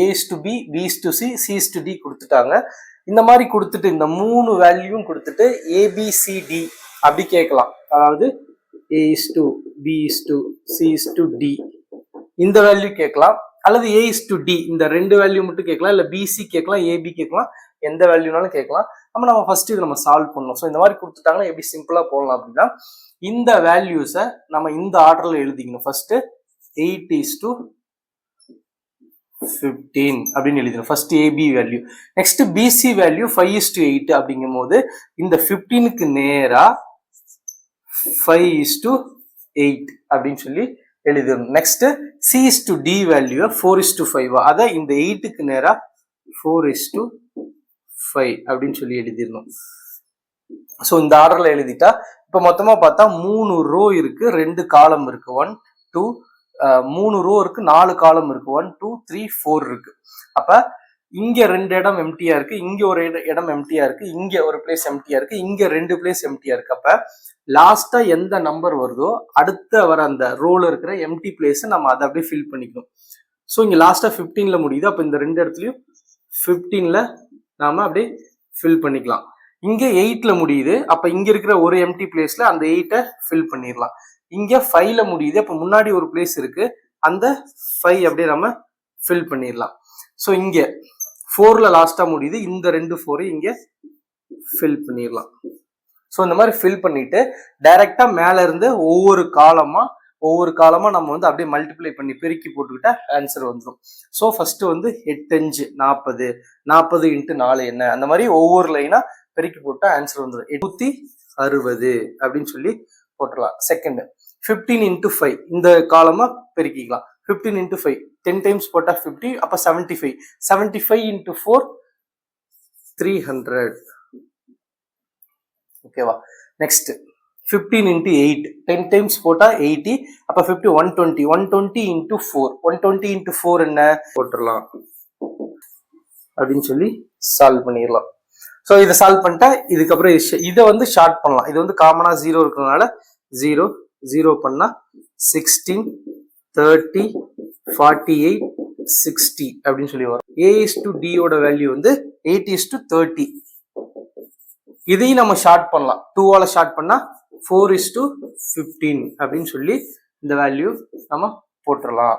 A is to B, B is to C, C is to D கொடுத்துட்டாங்க. இந்த மாதிரி கொடுத்துட்டு இந்த 3 வேல்யூவும் கொடுத்துட்டு ABCD அப்படி கேட்கலாம். அதாவது A is to B is to C is to D இந்த வேல்யூ கேட்கலாம், அல்லது A is to D இந்த 2 வேல்யூ மட்டும் கேட்கலாம், இல்ல BC கேட்கலாம், AB கேட்கலாம், எந்த வேல்யூனாலும் கேட்கலாம். நம்ம ஃபர்ஸ்ட் இது நம்ம சால்வ் பண்ணணும். ஸோ இந்த மாதிரி கொடுத்துட்டாங்கன்னா எப்படி சிம்பிளா போடலாம் அப்படின்னா, இந்த வேல்யூஸை நம்ம இந்த ஆர்டர்ல எழுதிக்கணும். ஃபர்ஸ்ட் 8 is to 15 அப்படின்னு எழுதிடும். First AB value. Next BC value 5 is to 8 அப்படிங்கும் போது இந்த 15க்கு நேரா 5 is to 8 அப்படின்னு சொல்லி எழுதிடணும். Next C is to D value 4 is to 5 அதை இந்த 8க்கு நேரா 4 is to 5 அப்படின்னு சொல்லி எழுதிடணும். ஸோ இந்த ஆர்டர்ல எழுதிட்டா இப்ப மொத்தமா பார்த்தா 3 ரோ இருக்கு, 2 காலம் இருக்கு. 1 2 3 ரோ இருக்கு, 4 காலம் இருக்கு. 1 2 3 4 இருக்கு. அப்ப இங்க 2 இடம் எம்டியா இருக்கு, இங்க ஒரு இடம் எம்டியா இருக்கு, இங்க ஒரு பிளேஸ் எம்டியா இருக்கு, இங்க 2 பிளேஸ் எம்டியா இருக்கு. அப்ப லாஸ்டா எந்த நம்பர் வருதோ அடுத்த வர அந்த ரோல இருக்கிற எம்டி பிளேஸ் நம்ம அதை அப்படியே ஃபில் பண்ணிக்கணும். ஸோ இங்க லாஸ்டா 15ல முடியுது. அப்ப இந்த 2 இடத்துலயும் 15ல நாம அப்படியே ஃபில் பண்ணிக்கலாம். இங்க 8ல முடியுது. அப்ப இங்க இருக்கிற ஒரு எம்டி பிளேஸ்ல அந்த 8 ஃபில் பண்ணிடலாம். இங்க 5ல முடியுது. அப்ப முன்னாடி ஒரு பிளேஸ் இருக்கு, அந்த 5 அப்படியே நம்ம ஃபில் பண்ணிடலாம். ஸோ இங்க 4ல லாஸ்டா முடியுது, இந்த 2 4 இங்க ஃபில் பண்ணிடலாம். ஸோ இந்த மாதிரி ஃபில் பண்ணிட்டு டைரக்டா மேல இருந்து ஒவ்வொரு காலமா நம்ம அப்படியே மல்டிப்ளை பண்ணி பெருக்கி போட்டுக்கிட்டா ஆன்சர் வந்துடும். ஸோ ஃபர்ஸ்ட் 8 5 40 40 × 4 என்ன, அந்த மாதிரி ஒவ்வொரு லைனா பெருக்கி போட்டா ஆன்சர் வந்துடும். 860 அப்படின்னு சொல்லி போட்டுடலாம். செகண்ட் 15 × 5 இந்த காலமா பெருக்கிக்கலாம். 15 × 5 10 டைம்ஸ் போட்டா 50, அப்ப 75 75 × 4 300. ஓகேவா? நெக்ஸ்ட் 15 × 8 10 டைம்ஸ் போட்டா 80, அப்ப 50 120 120 × 4 120 × 4 என்ன போட்டுடலாம் அப்படின்னு சொல்லி சால்வ் பண்ணிடலாம். ஸோ இதை சால்வ் பண்ணிட்டா இதுக்கப்புறம் இதை ஷார்ட் பண்ணலாம். இது காமனா 0 இருக்கிறதுனால 0 0 பண்ணா 16 30 48 60 அப்படின்னு சொல்லி வரும். A is to D ஓட வேல்யூ 8 is to 30. இதையும் நம்ம ஷார்ட் பண்ணலாம். 2ஆல ஷார்ட் பண்ணா 4 is to 15 அப்படின்னு சொல்லி இந்த வேல்யூ நம்ம போட்டுடலாம்.